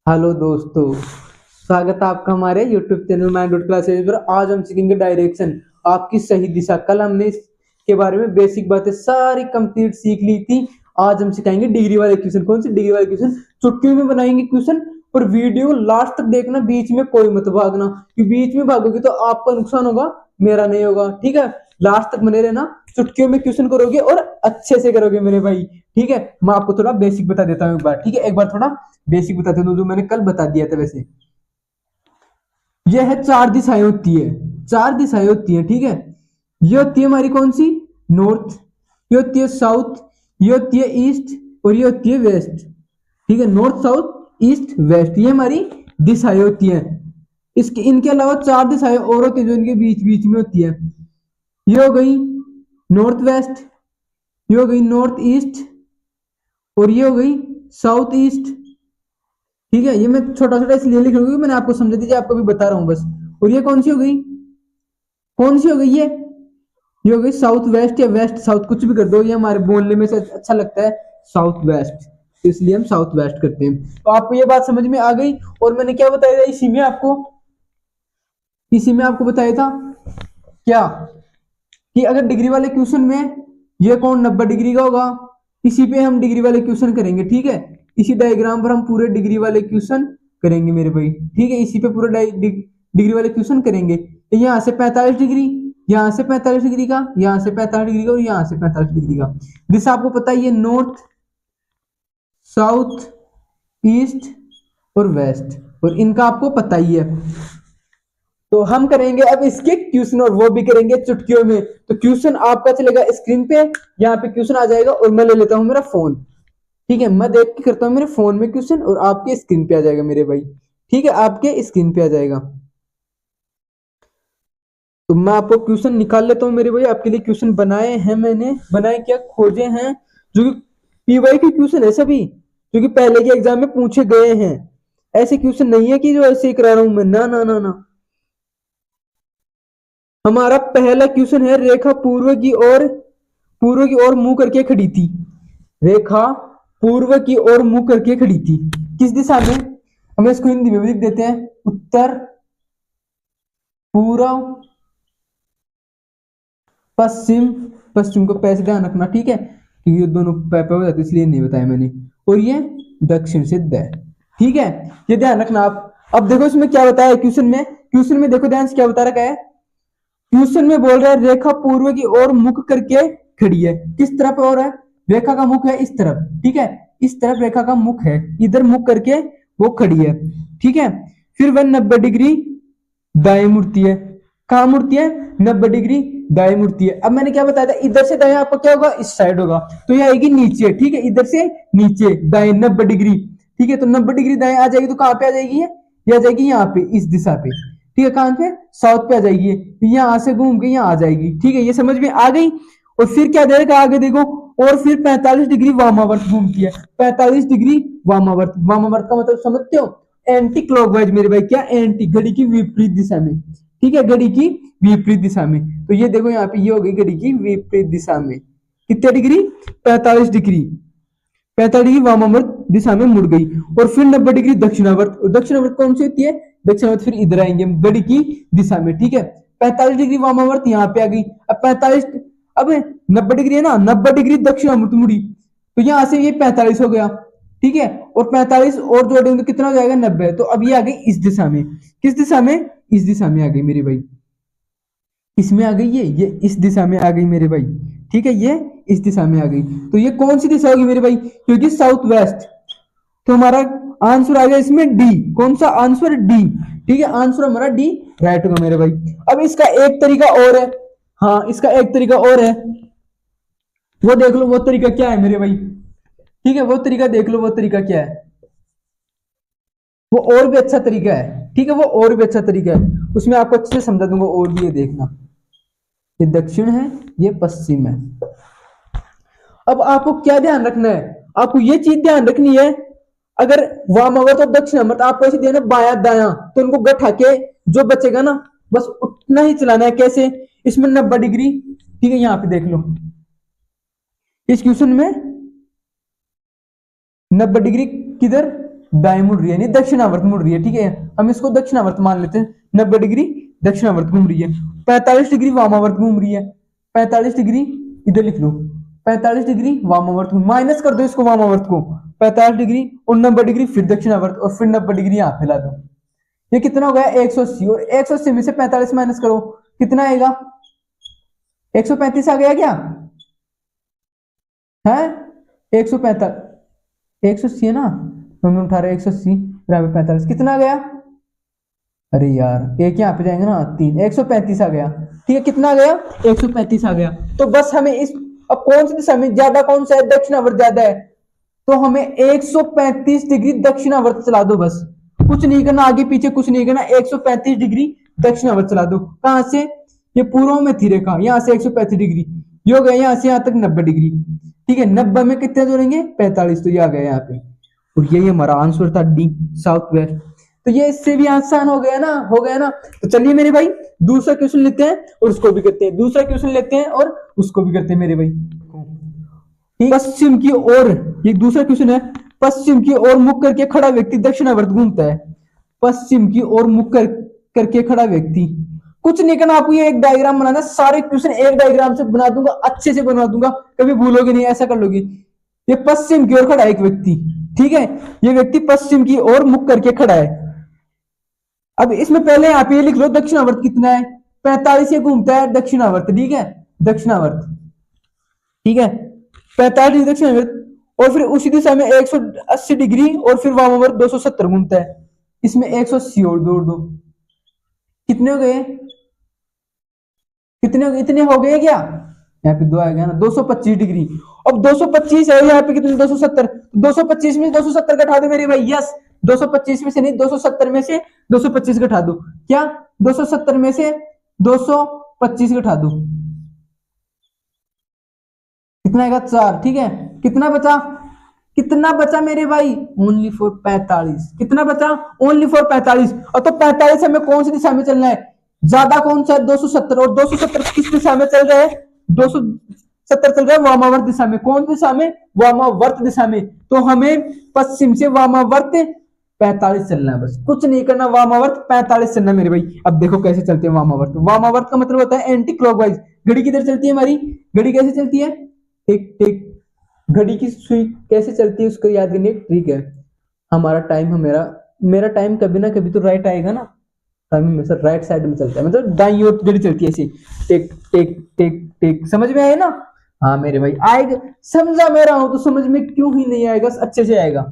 Hello दोस्तों, स्वागत है आपका हमारे YouTube channel mind dot classes पर। आज हम सीखेंगे डायरेक्शन, आपकी सही दिशा। कल हमने इसके बारे में बेसिक बातें सारी कंप्लीट सीख ली थी। आज हम सिखाएंगे डिग्री वाले क्वेश्चन। कौन से डिग्री वाले क्वेश्चन? चुटकियों में बनाएंगे क्वेश्चन। और वीडियो लास्ट तक देखना, बीच में कोई मत भागना, क्योंकि बीच में भागोगे तो आपका नुकसान होगा, मेरा नहीं होगा। ठीक है, लास्ट तक बने रहना। चुटकियों में क्वेश्चन करोगे और अच्छे से करोगे मेरे भाई। ठीक है, मैं आपको थोड़ा बेसिक बता देता हूँ एक बार। ठीक है, एक बार थोड़ा बेसिक बताते हैं जो मैंने कल बता दिया था। वैसे ये है, चार दिशाएं होती है, चार दिशाएं होती है। ठीक है, ये होती है हमारी कौन सी? नॉर्थ, ये होती है साउथ, ये होती है ईस्ट, और ये होती है वेस्ट। ठीक है, नॉर्थ साउथ ईस्ट वेस्ट, ये हमारी दिशाएं होती है। इसके इनके अलावा चार दिशाएं और होती है जो इनके बीच बीच में होती है। ये हो गई नॉर्थ वेस्ट, ये हो गई नॉर्थ ईस्ट, और ये हो गई साउथ ईस्ट। ठीक है, ये मैं छोटा छोटा इसलिए लिख रहा हूँ, मैंने आपको समझा दीजिए, आपको भी बता रहा हूँ बस। और ये कौन सी हो गई? कौन सी हो गई ये हो गई साउथ वेस्ट या वेस्ट साउथ, कुछ भी कर दो, ये हमारे बोलने में से अच्छा लगता है साउथ वेस्ट, तो इसलिए हम साउथ वेस्ट करते हैं। तो आपको ये बात समझ में आ गई। और मैंने क्या बताया था इसी में आपको बताया था क्या, कि अगर डिग्री वाले क्वेश्चन में ये कौन 90 डिग्री का होगा, इसी पे हम डिग्री वाले क्वेश्चन करेंगे। ठीक है, इसी डायग्राम पर हम पूरे डिग्री वाले क्वेश्चन करेंगे मेरे भाई। ठीक है, इसी पे पूरे डिग्री वाले क्वेश्चन करेंगे। तो यहाँ से 45 डिग्री, यहाँ से 45 डिग्री का, यहाँ से 45 डिग्री का, और यहाँ से 45 डिग्री का। दिशा आपको पता है, ये नॉर्थ साउथ ईस्ट और वेस्ट, और इनका आपको पता ही है। तो हम करेंगे अब इसके क्वेश्चन, और वो भी करेंगे चुटकियों में। तो क्वेश्चन आपका चलेगा स्क्रीन पे, यहाँ पे क्वेश्चन आ जाएगा, और मैं ले लेता हूँ मेरा फोन। ठीक है, मैं देख के करता हूँ मेरे फोन में क्वेश्चन, और आपके स्क्रीन पे आ जाएगा मेरे भाई। ठीक है, आपके स्क्रीन पे आ जाएगा। तो मैं आपको क्वेश्चन निकाल लेता हूँ मेरे भाई। आपके लिए क्वेश्चन बनाए हैं मैंने, बनाए क्या, खोजे हैं, जो कि पीवाई के क्वेश्चन है सभी, जो कि पहले के एग्जाम में पूछे गए हैं। ऐसे क्वेश्चन नहीं है कि जो ऐसे ही करा रहा हूं मैं, ना ना ना ना। हमारा पहला क्वेश्चन है, रेखा पूर्व की ओर मुंह करके खड़ी थी। रेखा पूर्व की ओर मुंह करके खड़ी थी, किस दिशा में? हमें इसको हिंदी में भी लिख देते हैं, उत्तर, पूर्व, पश्चिम। पश्चिम को पैसे ध्यान रखना, ठीक है, क्योंकि ये दोनों पैपे हो जाते इसलिए नहीं बताया मैंने। और ये दक्षिण से द। ठीक है, ये ध्यान रखना आप। अब देखो इसमें क्या बताया क्वेश्चन में देखो ध्यान से क्या बता रखा है। क्वेश्चन में बोल रहा है रेखा पूर्व की ओर मुख करके खड़ी है। किस तरफ और है? रेखा का मुख है इस तरफ। ठीक है, इस तरफ रेखा का मुख है, इधर मुख करके वो खड़ी है। ठीक है, फिर वह 90 डिग्री दाएं मुड़ती है। कहां मुड़ती है? 90 डिग्री दाएं मुड़ती है। अब मैंने क्या बताया था, इधर से दाएं आपका क्या होगा? इस साइड होगा, तो ये आएगी नीचे। ठीक है, इधर से नीचे दाएं 90 डिग्री। ठीक है, तो 90 डिग्री दाएं आ जाएगी, तो कहां पे आ जाएगी ये आ जाएगी यहाँ पे, इस दिशा पे। ठीक है, कहां पे? साउथ पे आ जाएगी, यहां से घूम के यहाँ आ जाएगी। ठीक है, ये समझ में आ गई। और फिर क्या दे रखा आगे देखो, और फिर 45 डिग्री वामावर्त घूमती है। 45 डिग्री वामावर्त, वामावर्त का मतलब समझते हो? एंटी क्लॉकवाइज मेरे भाई। क्या? एंटी, घड़ी की विपरीत दिशा में। ठीक है, घड़ी की विपरीत दिशा में। तो ये देखो यहाँ पे, ये हो गई घड़ी की विपरीत दिशा में। कितने डिग्री? 45 डिग्री। 45 डिग्री वामावर्त दिशा में मुड़ गई। और फिर 90 डिग्री दक्षिणावर्त। दक्षिणावर्त कौन सी होती है? दक्षिणावर्त फिर इधर आएंगे हम, घड़ी की दिशा में। ठीक है, 45 डिग्री वामावर्त यहाँ पे आ गई। अब 45, अब 90 डिग्री है ना, 90 डिग्री दक्षिणावर्त मुड़ी, तो यहां से ये 45 हो गया। ठीक है, और 45 और जोड़ेंगे तो कितना हो जाएगा? 90। तो अब ये आ गई इस दिशा में। किस दिशा में? इस दिशा में आ गई मेरे भाई। इसमें आ गई ये इस दिशा में आ गई मेरे भाई। ठीक है, ये इस दिशा में आ गई। तो ये कौन सी दिशा होगी मेरे भाई? क्योंकि साउथ वेस्ट। तो हमारा आंसर आ गया इसमें डी। कौन सा आंसर? डी। ठीक है, आंसर हमारा डी राइट होगा मेरे भाई। अब इसका एक तरीका और है, हाँ इसका एक तरीका और है, वो देख लो। वो तरीका क्या है मेरे भाई? ठीक है, वो तरीका देख लो, वो तरीका क्या है। वो और भी अच्छा तरीका है। ठीक है, वो और भी अच्छा तरीका है, उसमें आपको अच्छे से समझा दूंगा। और भी ये देखना, ये दक्षिण है, ये पश्चिम है। अब आपको क्या ध्यान रखना है? आपको ये चीज ध्यान रखनी है, अगर वामावर्त और दक्षिणावर्त आपको ऐसे दिया ना बाया दाया, तो उनको गठा के जो बचेगा ना, बस उतना ही चलाना है। कैसे? इसमें 90 डिग्री, ठीक है, यहाँ पे देख लो, इस क्वेश्चन में 90 डिग्री किधर? दाएं मुड़ रही है, यानी दक्षिणावर्त मुड़ रही है, ठीक है, हम इसको दक्षिणावर्त मान लेते हैं। 90 डिग्री दक्षिणावर्त घूम रही है, 45 डिग्री वामावर्त घूम रही है, 45 डिग्री इधर लिख लो, 45 डिग्री वामावर्त, माइनस कर दो इसको वामावर्त को, 45 डिग्री और 90 डिग्री फिर दक्षिणावर्त और फिर 90 डिग्री यहाँ पे ला दो। ये कितना हो गया 180, और 180 में से 45 माइनस करो, कितना आएगा 135 आ गया क्या है 145, 180 है ना, हम उठा रहे 180 बराबर 45, कितना आ गया, अरे यार एक यहाँ पे जाएंगे ना 3, 135 आ गया, ठीक है, कितना आ गया 135 आ गया। तो बस हमें इस, अब कौन सी दिशा में ज्यादा, कौन सा है दक्षिणावर्त ज्यादा है, तो हमें 135 डिग्री दक्षिणावर्त चला दो, बस कुछ नहीं करना, आगे पीछे कुछ नहीं करना, 135 डिग्री दक्षिणावर्त चला दो। कहां से, ये पूर्व में थी रेखा, यहां से 135 डिग्री, ये हो गया यहां से यहां तक 90 डिग्री, ठीक है, 90 में कितने जोड़ेंगे 45, तो ये आ गया यहाँ पे, और ये हमारा आंसर था डी, साउथ वेस्ट। तो ये इससे भी आसान हो गया ना, हो गया ना। तो चलिए मेरे भाई दूसरा क्वेश्चन लेते हैं और उसको भी करते हैं, दूसरा क्वेश्चन लेते हैं और उसको भी करते हैं मेरे भाई। पश्चिम की ओर, ये दूसरा क्वेश्चन है, पश्चिम की ओर मुख करके खड़ा व्यक्ति दक्षिणावर्त घूमता है, पश्चिम की ओर मुख करके खड़ा व्यक्ति, कुछ नहीं करना आपको, ये एक डायग्राम बनाना, सारे क्वेश्चन एक डायग्राम से बना दूंगा, अच्छे से बना दूंगा, कभी भूलोगे नहीं, ऐसा कर लोगे। ये पश्चिम की ओर खड़ा है एक व्यक्ति, ठीक है, ये व्यक्ति पश्चिम की ओर मुख करके खड़ा है। अब इसमें पहले यहाँ पे लिख लो दक्षिणावर्त कितना है, 45 से घूमता है दक्षिणावर्त, ठीक है, दक्षिणावर्त, ठीक है, 45 डिग्री दक्षिणावर्त, और फिर उसी दिशा में 180 डिग्री और फिर वामावर्त 270 घूमता है, इसमें 180 और जोड़ दो, कितने हो गए, कितने हो गए, इतने हो गए क्या, यहाँ पे 2 आ गया ना, 225 डिग्री। अब 225 है यहाँ पे कितने 270, 225 में 270 घटा दो मेरे भाई, यस 225 में से नहीं 270 में से 225 घटा दो, क्या 270 में से 225 घटा दो, कितना आएगा 4, ठीक है, कितना बचा, कितना बचा मेरे भाई, ओनली फॉर 45, कितना बचा ओनली फॉर 45। और तो 45 हमें कौन सी दिशा में चलना है, ज्यादा कौन सा है 270, और 270 किस दिशा में चल रहा है, 270 चल रहा है वामावर्त दिशा में, कौन सी दिशा में, वामावर्त दिशा में, तो हमें पश्चिम से वामावर्त 45 चलना है, बस कुछ नहीं करना, वामावर्त 45 चलना मेरे भाई। अब देखो कैसे चलते हैं वामावर्त, वामावर्त का मतलब होता है एंटी क्लॉकवाइज, घड़ी किधर चलती है हमारी, घड़ी कैसे चलती है, टिक टिक, घड़ी की सुई कैसे चलती है उसको याद करने एक ट्रिक है, हमारा टाइम, मेरा टाइम कभी ना कभी तो राइट आएगा ना, टाइम हमेशा राइट साइड में चलता है, मतलब दाईं ओर घड़ी चलती है ऐसे, टिक टिक टिक टिक, समझ में आया ना, हाँ मेरे भाई आएगा, समझा मैं रहा हूं तो समझ में क्यों ही नहीं आएगा, अच्छे से आएगा।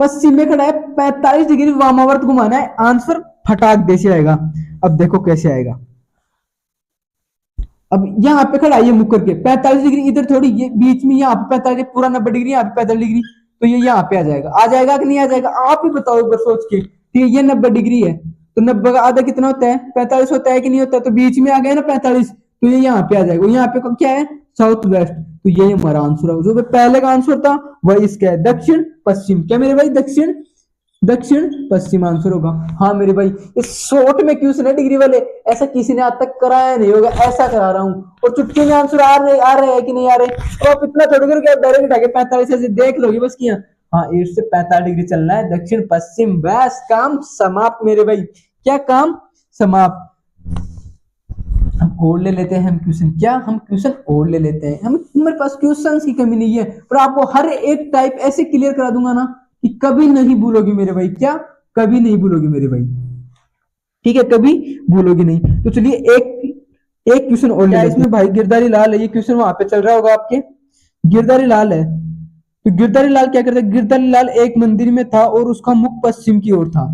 पश्चिम में खड़ा है, 45 डिग्री वामावर्त घुमाना है, आंसर फटाक दे से आएगा। अब देखो कैसे आएगा, अब यहाँ पे खड़ा है ये मुख करके 45 डिग्री, इधर थोड़ी, ये बीच में यहाँ पे 45 पूरा 90 डिग्री, यहाँ पे 45 डिग्री, तो ये यहाँ पे आ जाएगा कि नहीं आ जाएगा, आप ही बताओ एक बार सोच के, ठीक है, ये 90 डिग्री है, तो 90 का आधा कितना होता है 45 होता है कि नहीं होता, तो बीच में आ गया ना 45, तो ये यहाँ पे आ जाएगा, यहाँ पे क्या है साउथ वेस्ट, तो ये हमारा आंसर है, जो पहले का आंसर था वही इसका है, दक्षिण पश्चिम, क्या मेरे भाई दक्षिण पश्चिम आंसर होगा। हाँ मेरे भाई ये शॉर्ट में क्वेश्चन है डिग्री वाले, ऐसा किसी ने आज तक कराया नहीं होगा, ऐसा करा रहा हूँ, और चुटकी में आंसर आ रहे हैं कि नहीं आ रहे, तो आप इतना थोड़ी करके डायरेक्ट उठा के 45 से देख लोगे बस किया, हाँ 8 से 45 डिग्री चलना है, दक्षिण पश्चिम, बस काम समाप्त मेरे भाई, क्या काम समाप्त। हम और ले लेते हैं, हम क्वेश्चन, क्या हम क्वेश्चन और ले लेते हैं, हमारे पास क्वेश्चंस की कमी नहीं है, पर आपको हर एक टाइप ऐसे क्लियर करा दूंगा ना कि कभी नहीं भूलोगे मेरे भाई, क्या कभी नहीं भूलोगे मेरे भाई, ठीक है, कभी भूलोगे नहीं। तो चलिए एक क्वेश्चन और ले, इसमें भाई गिरधारी लाल है, ये क्वेश्चन वहां पे चल रहा होगा आपके, गिरधारी लाल है, तो गिरधारी लाल क्या करता है, गिरधारी लाल एक मंदिर में था और उसका मुख पश्चिम की ओर था,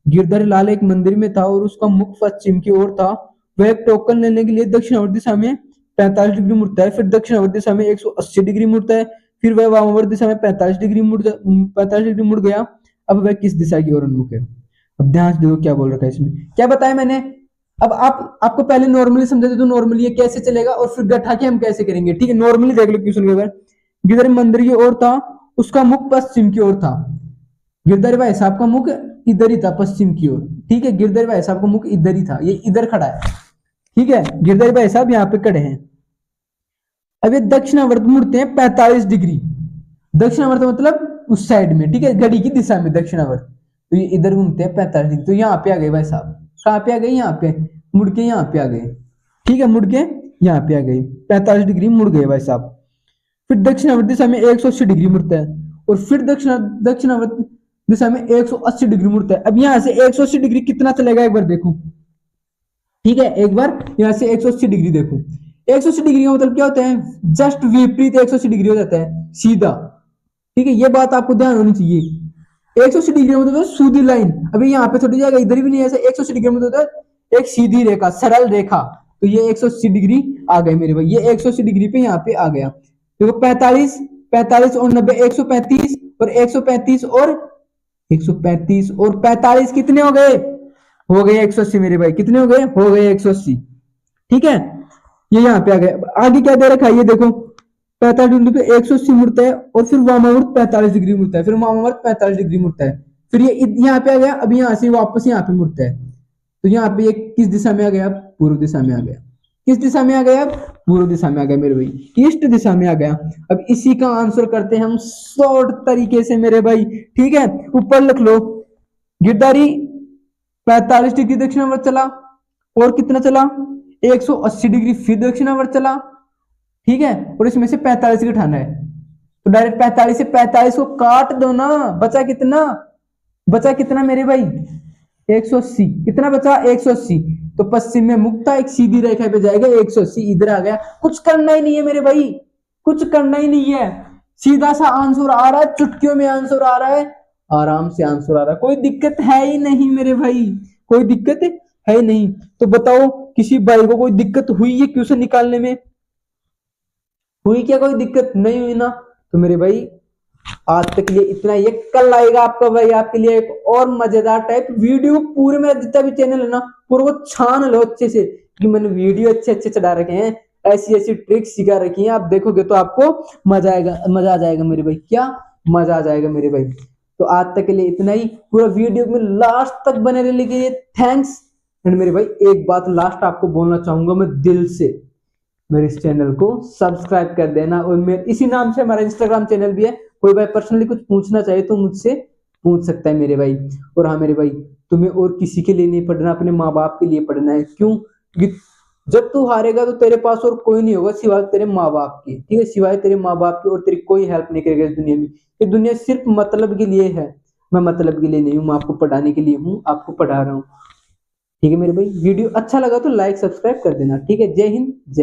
गिरधारी लाल एक मंदिर में था और उसका मुख पश्चिम की ओर था, वह एक टोकन लेने के लिए दक्षिणावर्त दिशा में 45 डिग्री मुड़ता है, फिर दक्षिणावर्त दिशा में 180 डिग्री मुड़ता है, फिर वह वामावर्त दिशा में 45 डिग्री मुड़ गया, अब वह किस दिशा की ओर उन्मुख है। अब ध्यान से देखो क्या बोल रखा है इसमें, क्या बताया मैंने, अब आपको पहले नॉर्मली समझा दे, तो नॉर्मली ये कैसे चलेगा और फिर गठा के हम कैसे करेंगे, ठीक है, नॉर्मली देख लो क्वेश्चन के अगर, गिरधारी मंदिर की ओर था, उसका मुख पश्चिम की ओर था, गिरधारी भाई साहब का मुख इधर ही था पश्चिम की ओर, ठीक है, गिरधारी भाई साहब का मुख इधर ही था, ये इधर खड़ा है, ठीक है, गिरधारी भाई साहब यहाँ पे खड़े हैं, अब ये दक्षिणावर्त मुड़ते हैं 45 डिग्री, दक्षिणावर्त मतलब उस साइड में, ठीक है, घड़ी की दिशा में दक्षिणावर्त। तो ये इधर घूमते हैं 45 डिग्री। तो यहाँ पे आ गए भाई साहब, कहाँ पे आ गए, यहाँ पे मुड़ के यहाँ पे आ गए, ठीक है, मुड़ के यहाँ पे आ गए 45 डिग्री मुड़ गए भाई साहब। फिर दक्षिणावर्त दिशा में 180 डिग्री मुड़ता है, और फिर दक्षिणावर्त दिशा में 180 डिग्री मुड़ता है। अब यहाँ से 180 डिग्री कितना चलेगा एक बार देखो, ठीक है, एक बार यहाँ से 180 डिग्री देखो। 180 डिग्री का मतलब क्या होता है, जस्ट विपरीत 180 डिग्री हो जाता है, सीधा, ठीक है, ये बात आपको ध्यान होनी चाहिए। 180 डिग्री का मतलब सीधी लाइन, अभी यहाँ पे थोड़ी जगह इधर भी नहीं है, ऐसा 180 डिग्री मतलब होता है एक सीधी रेखा, सरल रेखा। तो ये 180 डिग्री आ गए मेरे भाई, ये 180 डिग्री पे यहाँ पे आ गया। देखो 45 45 और 90 135, और 135 और 135 और 45 कितने हो गए 180 मेरे भाई, कितने हो गए 180, ठीक है। ये यहाँ पे आ गया। आगे क्या दे रखा है ये देखो, 45 डिग्री पे 180 मुड़ता है, और फिर वामावर्त 45 डिग्री मुड़ता है, फिर वामावर्त 45 डिग्री मुड़ता है, फिर ये यहाँ पे आ गया। अब यहाँ से वापस यहाँ पे मुड़ता है। तो यहाँ पे ये किस दिशा में आ गया, पूर्व दिशा में आ गया। किस दिशा में आ गया, पूर्व दिशा में आ गया मेरे भाई, ईस्ट दिशा में आ गया। अब इसी का आंसर करते हैं हम शॉर्ट तरीके से मेरे भाई, ठीक है। ऊपर लिख लो, गिरधारी 45 डिग्री दक्षिणावर्त चला, और कितना चला 180 डिग्री फिर दक्षिणावर्त चला, ठीक है, और इसमें से 45 घटाना है। तो डायरेक्ट 45 से 45 को काट दो ना, बचा कितना मेरे भाई 180, कितना बचा 180। तो पश्चिम में मुक्ता एक सीधी रेखा पे जाएगा, 180 इधर आ गया। कुछ करना ही नहीं है मेरे भाई, कुछ करना ही नहीं है, सीधा सा आंसर आ रहा है, चुटकियों में आंसर आ रहा है, आराम से आंसर आ रहा है, कोई दिक्कत है ही नहीं मेरे भाई, कोई दिक्कत है ही नहीं। तो बताओ किसी भाई को कोई दिक्कत हुई है क्वेश्चन निकालने में, हुई क्या, कोई दिक्कत नहीं हुई ना। तो मेरे भाई आज तक के लिए इतना ही, कल आएगा आपका भाई आपके लिए एक और मजेदार टाइप वीडियो। पूरे मेरा जितना भी चैनल है ना, पूरे को छान लो अच्छे से, कि मैंने वीडियो अच्छे अच्छे चढ़ा रखे हैं, ऐसी ऐसी ट्रिक्स सिखा रखी हैं, आप देखोगे तो आपको मजा आएगा, मजा आ जाएगा मेरे भाई, क्या मजा आ जाएगा मेरे भाई। तो आज तक के लिए इतना ही, पूरा वीडियो में लास्ट तक बने रहने के लिए थैंक्स। एंड मेरे भाई एक बात लास्ट आपको बोलना चाहूंगा मैं दिल से, मेरे इस चैनल को सब्सक्राइब कर देना, और मेरे इसी नाम से हमारा इंस्टाग्राम चैनल भी है, कोई भाई पर्सनली कुछ पूछना चाहे तो मुझसे पूछ सकता है मेरे भाई। और हाँ मेरे भाई, तुम्हें और किसी के लिए नहीं पढ़ना, अपने माँ बाप के लिए पढ़ना है। क्यों, क्योंकि जब तू हारेगा तो तेरे पास और कोई नहीं होगा सिवाय तेरे माँ बाप के, ठीक है, सिवाय तेरे माँ बाप के, और तेरी कोई हेल्प नहीं करेगा इस दुनिया में। ये दुनिया सिर्फ मतलब के लिए है, मैं मतलब के लिए नहीं हूँ, मैं आपको पढ़ाने के लिए हूँ, आपको पढ़ा रहा हूँ, ठीक है मेरे भाई। वीडियो अच्छा लगा तो लाइक सब्सक्राइब कर देना, ठीक है। जय हिंद, जय